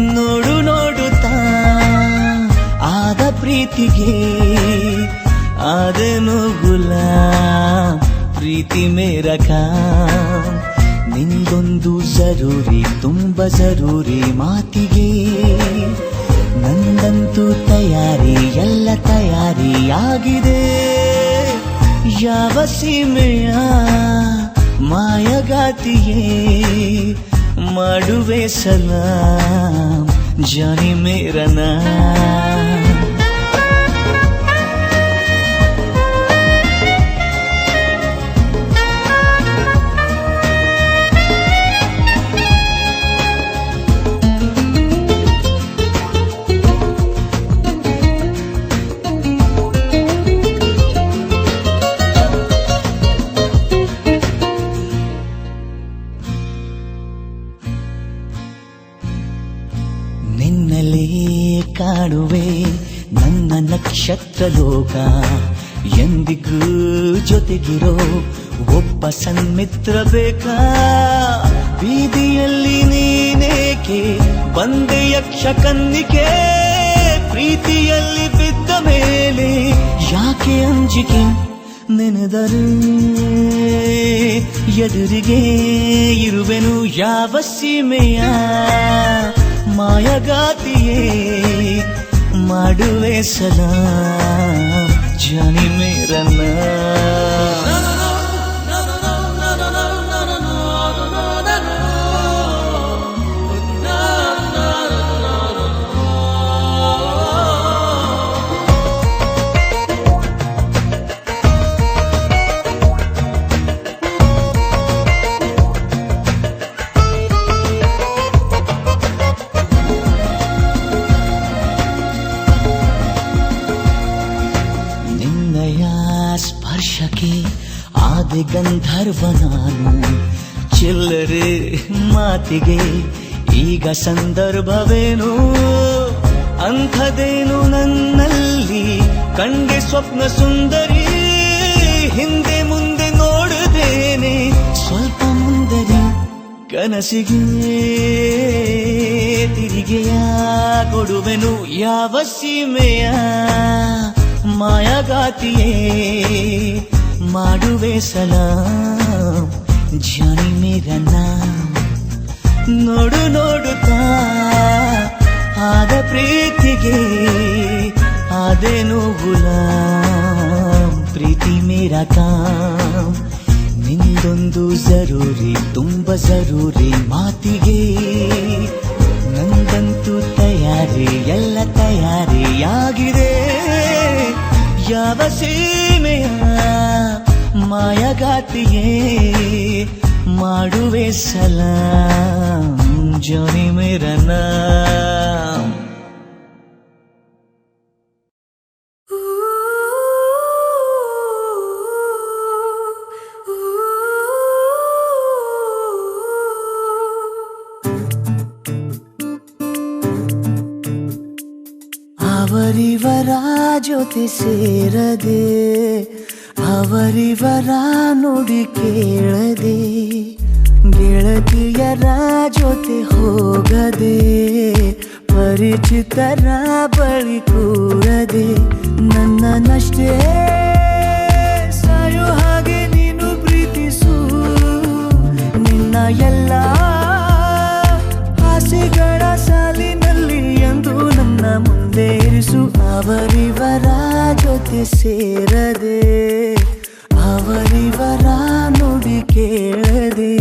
ನೋಡು ನೋಡುತ್ತಾ ಆದ ಪ್ರೀತಿಗೆ ಆದನು ಗುಲಾಮ್ ಪ್ರೀತಿ ಮೇರ ಕಾಮ್ ನಿಂದೊಂದು ಜರೂರಿ ತುಂಬ ಜರೂರಿ ಮಾತಿಗೆ ನಂದಂತೂ ತಯಾರಿ ಎಲ್ಲ ತಯಾರಿಯಾಗಿದೆ ಯಾವ ಸೀಮೆಯ ಮಾಯಗಾತಿಯೇ ಮಾಡುವೆ ಸಲಾಂ ಜಾನಿ ಮೇರ ನಾಮ್ ನಿನ್ನಲೇ ಕಾಣುವೆ ನನ್ನ ನಕ್ಷತ್ರ ಲೋಕ ಎಂದಿಗೂ ಜೊತೆಗಿರೋ ಒಬ್ಬ ಸನ್ಮಿತ್ರ ಬೇಕಾ ಬೀದಿಯಲ್ಲಿ ನೀನೇಕೆ ಬಂದೆ ಯಕ್ಷ ಕನ್ನಿಕೆ ಪ್ರೀತಿಯಲ್ಲಿ ಬಿದ್ದ ಮೇಲೆ ಯಾಕೆ ಅಂಜಿಕೆ ನೆನೆದರೆ ಎದುರಿಗೆ ಇರುವೆನು ಯಾವ ಸೀಮೆಯ ಮಾಯಗಾತಿಯೇ ಮಾಡುವೆ ಸಲಾಂ ಜಾನಿ ಮೇರ ನಾಮ್ ಸ್ಪರ್ಶಕ್ಕೆ ಆದೆ ಗಂಧರ್ವ ನಾನು ಚಿಲ್ಲರೆ ಮಾತಿಗೆ ಈಗ ಸಂದರ್ಭವೇನು ಅಂಥದೇನು ನನ್ನಲ್ಲಿ ಕಂಡೆ ಸ್ವಪ್ನ ಸುಂದರಿ ಹಿಂದೆ ಮುಂದೆ ನೋಡದೇನೆ ಸ್ವಲ್ಪ ಮುಂದರಿ ಕನಸಿಗೆ ತಿರಿಗೆಯ ಕೊಡುವೆನು ಯಾವ ಸೀಮೆಯ ಮಾಯಗಾತಿಯೇ ಮಾಡುವೆ ಸಲಾಂ ಜಾನಿ ಮೇರ ನಾಮ್ ನೋಡು ನೋಡುತ್ತಾ ಆದ ಪ್ರೀತಿಗೆ ಆದೆನು ಗುಲಾಮ್ ಪ್ರೀತಿ ಮೇರ ಕಾಮ್ ನಿಂದೊಂದು ಜರೂರಿ ತುಂಬ ಜರೂರಿ ಮಾತಿಗೆ ನಂದಂತೂ ತಯಾರಿ ಎಲ್ಲ ತಯಾರಿಯಾಗಿದೆ ಯಾವ ಸೀಮೆಯ ಮಾಯಗಾತಿಯೇ ಮಾಡುವೆ ಸಲಾಂ ಜಾನಿ ಮೇರ ನಾಮ್ ಅವರಿವರ ಜೊತೆ ಸೇರದೆ ಅವರಿವರ ನುಡಿ ಕೇಳದೆ ಗೆಳತಿಯರ ಜೊತೆ ಹೋಗದೆ ಪರಿಚಿತರ ಬಳಿ ಕೂರದೆ ನನ್ನನ್ನಷ್ಟೇ ಸಾಯೋ ಹಾಗೆ ನೀನು ಪ್ರೀತಿಸು ನಿನ್ನ ಎಲ್ಲ ಆಸೆಗಳ ಸಾಲಿನಲ್ಲಿ ಎಂದು ನನ್ನ ಮುಂದೆ ಇರಿಸು ಅವರಿವರ ಜೊತೆ ಸೇರದೆ ಅವರಿವರ ನುಡಿ ಕೇಳದೆ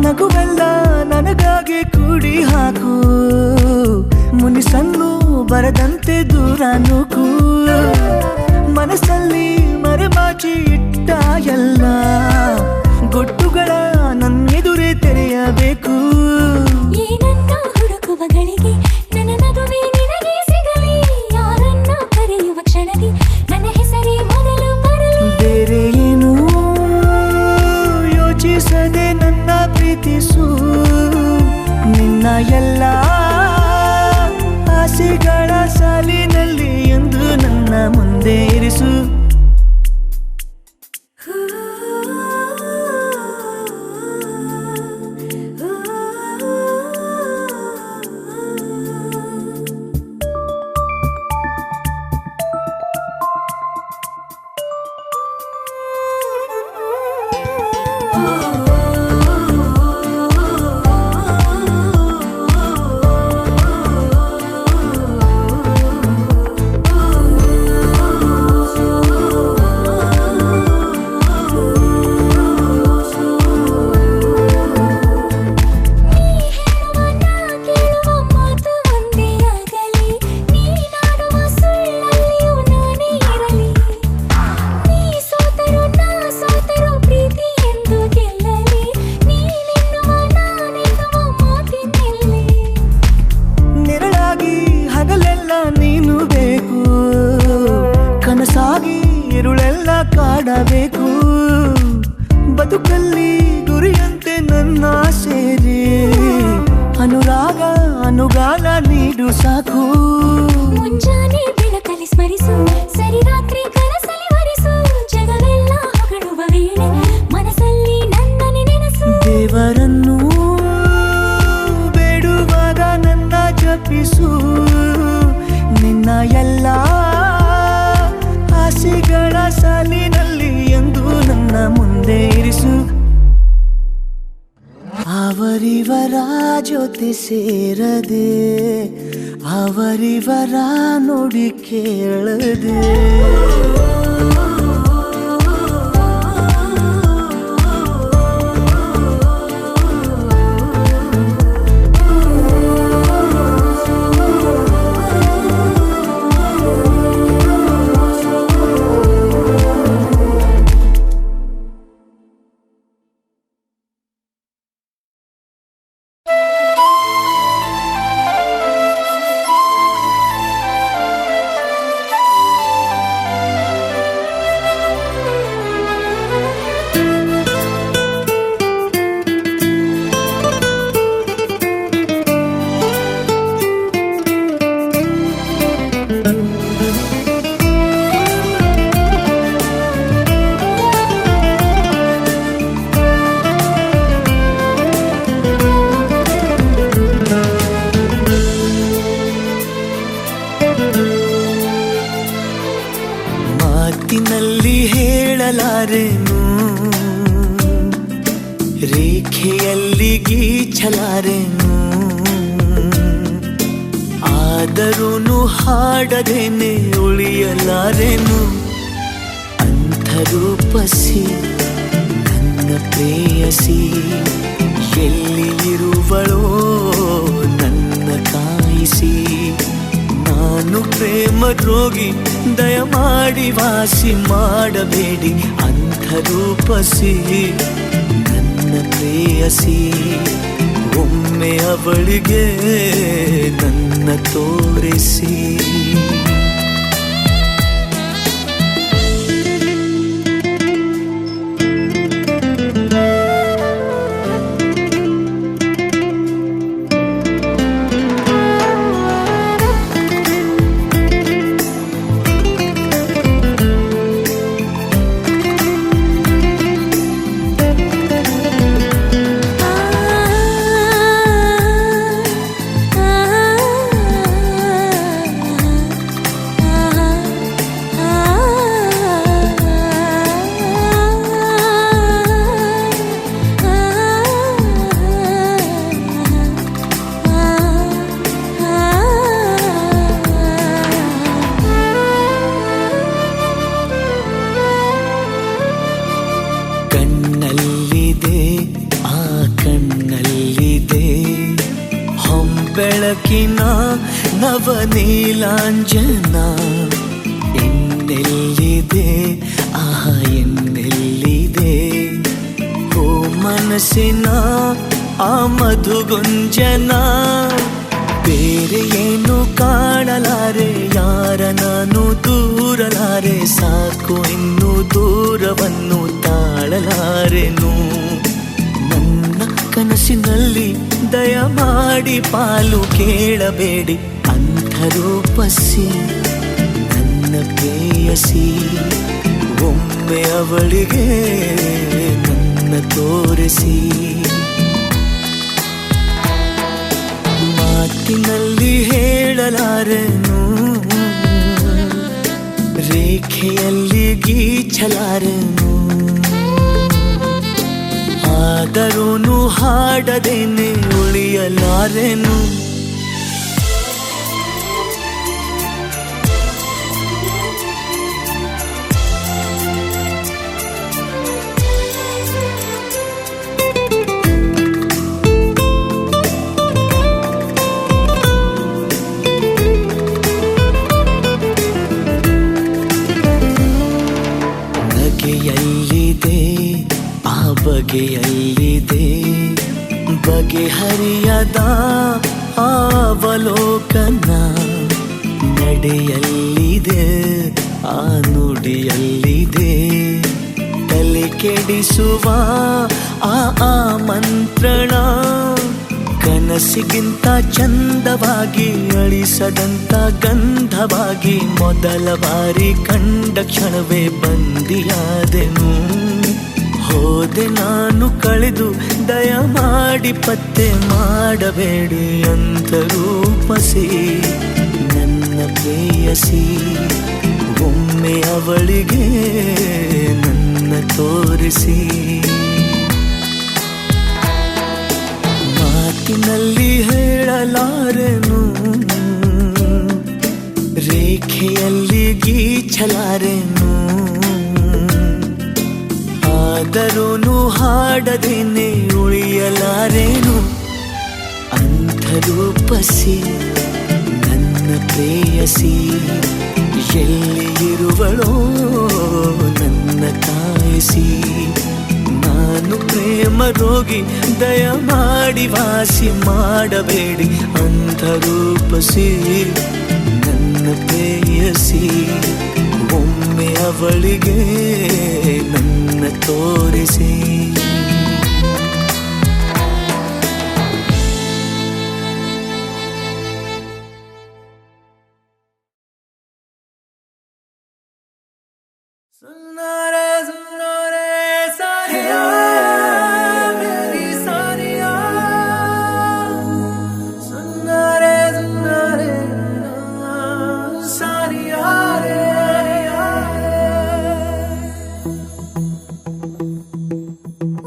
ನಗುವೆಲ್ಲ ನನಗಾಗಿ ಕೂಡಿ ಹಾಕು ಮುನಿಸನ್ನು ಬರದಂತೆ ದೂರ ನೂಕು ಮನಸ್ಸಲ್ಲಿ ಮರೆಮಾಚಿ ಇಟ್ಟ ಎಲ್ಲ ಗೊಟ್ಟುಗಳ ನನ್ನೆದುರೇ ತೆರೆಯಬೇಕು. ಈ ನನ್ನ ಹುಡುಕುವ ಗಳಿಗೆ ನನ್ನ ನಗುವೆ ನಿನಗೆ ಸಿಗಲಿ. ಯಾರನ್ನ ಕರೆಯುವ ಕ್ಷಣದಿ ನನ್ನ ಹೆಸರೇ ಮೊದಲು ಬರಲಿ. ಬೇರೆ ಏನು ಯೋಚಿಸದೆ ನನ್ನ ಪ್ರೀತಿಸು. ನಿನ್ನ ಎಲ್ಲ ಆಸೆಗಳ ಸಾಲಿನಲ್ಲಿ ಎಂದು ನನ್ನ ಮುಂದೆ ಇರಿಸು. ಕನಸಾಗಿ ಇರುಳೆಲ್ಲ ಕಾಡಬೇಕು. ಬದುಕಲ್ಲಿ ಗುರಿಯಂತೆ ನನ್ನ ಸೇರಿ ಅನುರಾಗ ಅನುಗಾಲ ನೀಡು ಸಾಕು. ಮುಂಜಾನೆ ಬೆಳಕಲ್ಲಿ ಸ್ಮರಿಸು, ಸರಿ ರಾತ್ರಿ ಕನಸಲ್ಲಿ ವರಿಸು. ಜಗವೆಲ್ಲ ಹೊಗಳುವ ವೇಳೆ ಮನಸ್ಸಲ್ಲಿ ನನ್ನನೆ ನೆನಸು. ದೇವರನ್ನು ಬೇಡುವಾಗ ನನ್ನ ಜಪಿಸು. ನಿನ್ನ ಎಲ್ಲ ಆಸೆಗಳ ಸಾಲಿನಲ್ಲಿ ಎಂದು ನನ್ನ ಮುಂದೆ ಇರಿಸು. ಅವರಿವರ ಜೊತೆ ಸೇರದೆ ಅವರಿವರ ನುಡಿ ಕೇಳದೆ ಮಾತಿನಲ್ಲಿ ಹೇಳಲಾರೆನು, ರೇಖೆಯಲ್ಲಿ ಗೀಚಲಾರೆನು. ಆದರೂ ಹಾಡದೇನೆ ಉಳಿಯಲಾರೆನು. ಅಂಥರೂಪಸಿ ನನ್ನ ಪ್ರೇಯಸಿ ಎಲ್ಲಿ ಇರುವಳೋ ನನ್ನ ಕಾಯಿಸಿ. ನಾನು ಪ್ರೇಮ ರೋಗಿ, ದಯಮಾಡಿ ವಾಸಿ ಮಾಡಬೇಡಿ. ಅಂಥರೂಪಸಿ ನನ್ನ ಪ್ರೇಯಸಿ ಒಮ್ಮೆ ಅವಳಿಗೆ ನನ್ನ ತೋರಿಸಿ. ಬೆಳಕಿನ ನವನೀಲಾಂಜನ ಎನ್ನೆಲ್ಲಿದೆ, ಆಹ ಎನ್ನೆಲ್ಲಿದೆ. ಮನಸ್ಸಿನ ಆ ಮಧುಗುಂಜನ ಬೇರೆ ಏನು ಕಾಣಲಾರೆ ಯಾರ ನಾನು ದೂರಲಾರೆ ಸಾಕು ಇನ್ನು ದೂರವನ್ನು ತಾಳಲಾರೆನು ನನ್ನ ಕನಸಿನಲ್ಲಿ ದಯಮಾಡಿ ಪಾಲು ಕೇಳಬೇಡಿ ಅಂಥ ರೂಪಸಿ ನನ್ನ ಪ್ರೇಯಸಿ ಒಮ್ಮೆ ಅವಳಿಗೆ ನನ್ನ ತೋರಿಸಿ ಮಾತಿನಲ್ಲಿ ಹೇಳಲಾರೆನು ರೇಖೆಯಲ್ಲಿ ಗೀಚಲಾರೆನು ಆದರೂನು ಹಾಡದೇನೆ ಉಳಿಯಲಾರೆನು ಬಗೆಯಲ್ಲಿದೆ ಆ ಬಗೆಯಲ್ಲಿದೆ ಬಗೆಹರಿಯದ ಅವಲೋಕನ ನಡೆಯಲ್ಲಿದೆ ಆ ನುಡಿಯಲ್ಲಿದೆ ತಲೆ ಕೆಡಿಸುವ ಆ ಆಮಂತ್ರಣ ಕನಸಿಗಿಂತ ಚಂದವಾಗಿ ಅಳಿಸದಂತ ಗಂಧವಾಗಿ ಮೊದಲ ಬಾರಿ ಕಂಡ ಕ್ಷಣವೇ ಬಂದಿಯಾದೆನು ಹೋದೆ ನಾನು ಕಳೆದು ದಯಮಾಡಿ ಪತ್ತೆ ಮಾಡಬೇಡಿ ಅಂತ ರೂಪಸಿ ನನ್ನ ಪ್ರೇಯಸಿ ಒಮ್ಮೆ ಅವಳಿಗೆ ನನ್ನ ತೋರಿಸಿ ಮಾತಿನಲ್ಲಿ ಹೇಳಲಾರೆನು ರೇಖೆಯಲ್ಲಿ ಗೀಚಲಾರೆನು ಆದರೂನು ಹಾಡದೇನೆ ಉಳಿಯಲಾರೆನು ಅಂಥ ರೂಪಸಿ ನನ್ನ ಪ್ರೇಯಸಿ ಎಲ್ಲಿ ಇರುವಳೋ ನನ್ನ ಕಾಯಿಸಿ ನಾನು ಪ್ರೇಮ ರೋಗಿ ದಯಮಾಡಿ ವಾಸಿ ಮಾಡಬೇಡಿ ಅಂಥ ರೂಪಸಿ ನನ್ನ ಪ್ರೇಯಸಿ ಒಮ್ಮೆ ಅವಳಿಗೆ ನನ್ನ ತೋರಿಸಿ ಸುನ್ನರೆ ಸುನ್ನರೆ ಸಾರಿಯಾ ಮೇರಿ ಸಾರಿಯಾ ಸುನ್ನರೆ ಸುನ್ನರೆ ಸಾರಿಯಾ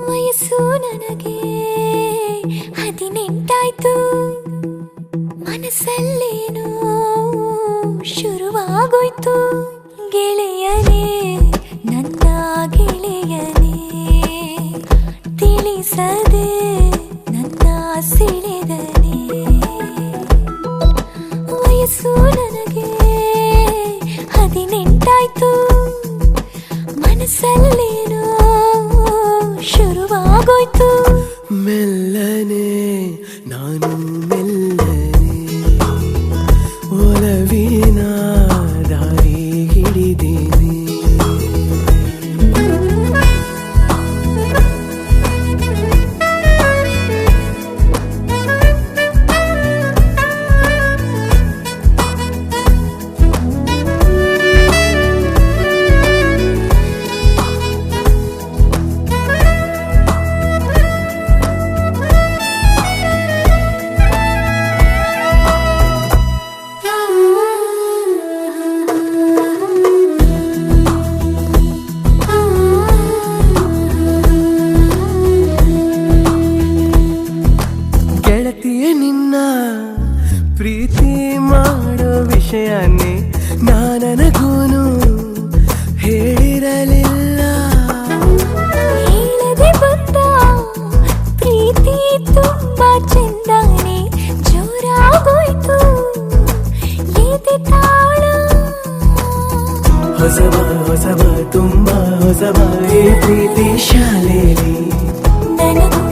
ವಯಸ್ಸು ನನಗೆ 18 ಮನಸ್ಸಲ್ಲೇನೋ ಶುರುವಾಗೋಯ್ತು ಗೆಳೆಯನೇ ನನ್ನ ಗೆಳೆಯನೇ ತಿಳಿಸದೆ ನನ್ನ ಸೆಳೆದನೆ ವಯಸ್ಸು ನನಗೆ 18 ಮನಸ್ಸಲ್ಲೇನೋ ಶುರುವಾಗೋಯ್ತು ಮೆಲ್ಲನೆ ನಾನು ಮೆಲ್ಲನೆ ಒಲವಿನ ದಾರಿ ಹಿಡಿದೇನೆ ಪ್ರೀತಿ ಮಾಡೋ ವಿಷಯನೇ ನನಗೂನು ಹೇಳಿರಲಿಲ್ಲ ಹೇಳದೆ ಬಂದ ಪ್ರೀತಿ ತುಂಬಾ ಚೆಂದಾನೆ ಜೋರಾಗೋಯ್ತು ಎದೆ ತಾಳ ಹೊಸಬ ತುಂಬಾ ಹೊಸಬ ಈ ಪ್ರೀತಿ ಶಾಲೆಯಲ್ಲಿ ನನಗೂ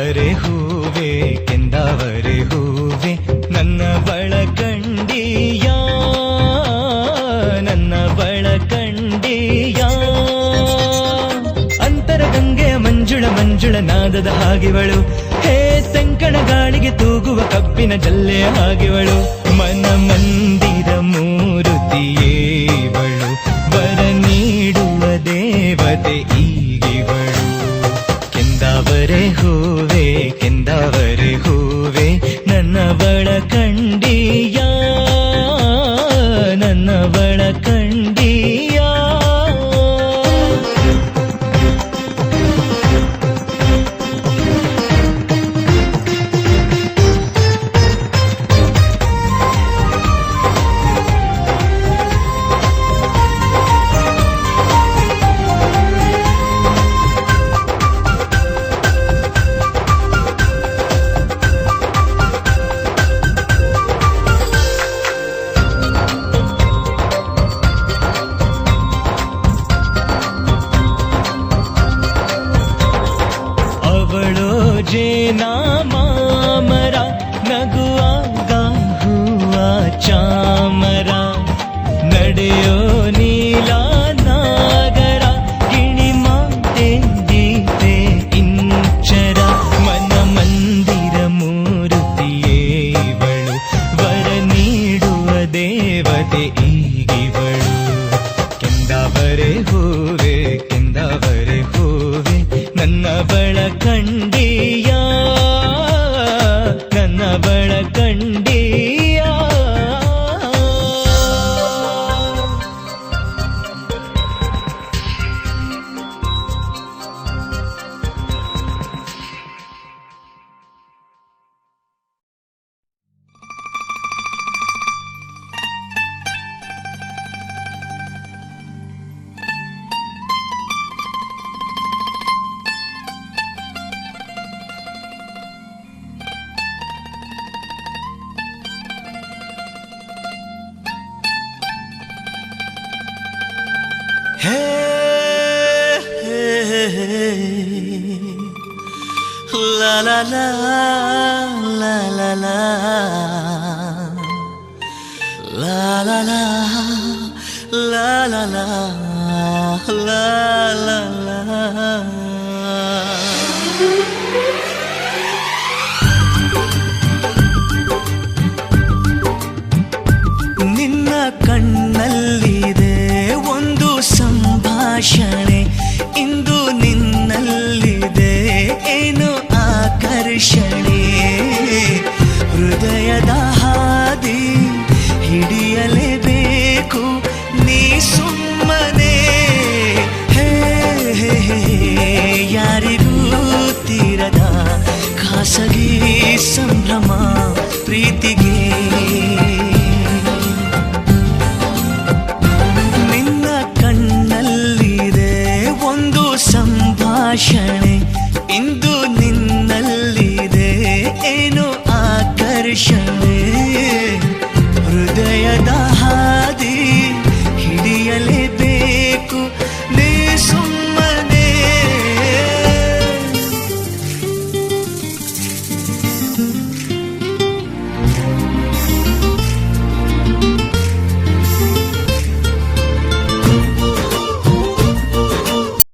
ಕೆಂದಾವರೆ ಹೂವೆ ಕೆಂದಾವರೆ ಹೂವೆ ನನ್ನ ಬಳಕಂಡಿಯ ನನ್ನ ಬಳಕಂಡಿಯ ಅಂತರಗಂಗೆ ಮಂಜುಳ ಮಂಜುಳ ನಾದದ ಹಾಗಿವಳು ಹೇ ತೆಂಕಣ ಗಾಳಿಗೆ ತೂಗುವ ಕಬ್ಬಿನ ಜಲ್ಲೆಯ ಹಾಗಿವಳು ಮನ ಮಂದಿರ ಮೂರುತಿಯೇವಳು ವರ ನೀಡುವ ದೇವತೆ ಈಗಿವಳು ಕೆಂದಾವರೆ ಹೂವೆ ಕೆಂದಾವರೆ ಹೂವೆ ನನ್ನ ಬಳಕಂಡಿಯ ನನ್ನ ಬಳಕಂಡಿಯ ಜೇನಾ ಮಾಮರ ನಗುವಾಗ ಹೂವ ಚಾಮರ ನಡೆಯೋ ನೀಲ ನಾಗರ ಗಿಣಿ ಮಾತೆ ಗೀತೆ ಇಂಚರ ಮನ ಮಂದಿರ ಮೂರುತಿಯೇವಳು ವರ ನೀಡುವ ದೇವತೆ ಈಗಿವಳು ಕೆಂದಾವರೆ ಹೂವೆ ಕೆಂದಾವರೆ ಹೂವೆ ನನ್ನ ಬಳಕಂಡಿಯ ನನ್ನ ಬಳಕಂಡಿಯ La la la la la la la la la la la la la la la ನಿನ್ನ ಕಣ್ಣಲ್ಲಿದೆ ಒಂದು ಸಂಭಾಷಣೆ ಇಂದು ನಿನ್ನಲ್ಲಿದೆ ಏನು ಆಕರ್ಷಣೆ ಹೃದಯದ ಹಾದಿ ಹಿಡಿಯಲೇಬೇಕು ನೀ ಸುಮ್ಮನೆ ಹೇ ಯಾರಿಗೂ ತೀರದ ಖಾಸಗಿ ಸಂಭ್ರಮ ಪ್ರೀತಿಗೆ ನಿನ್ನ ಕಣ್ಣಲ್ಲಿದೆ ಒಂದು ಸಂಭಾಷಣೆ ಇಂದು ನಿನ್ನಲ್ಲಿದೆ ಏನು ಆಕರ್ಷಣೆ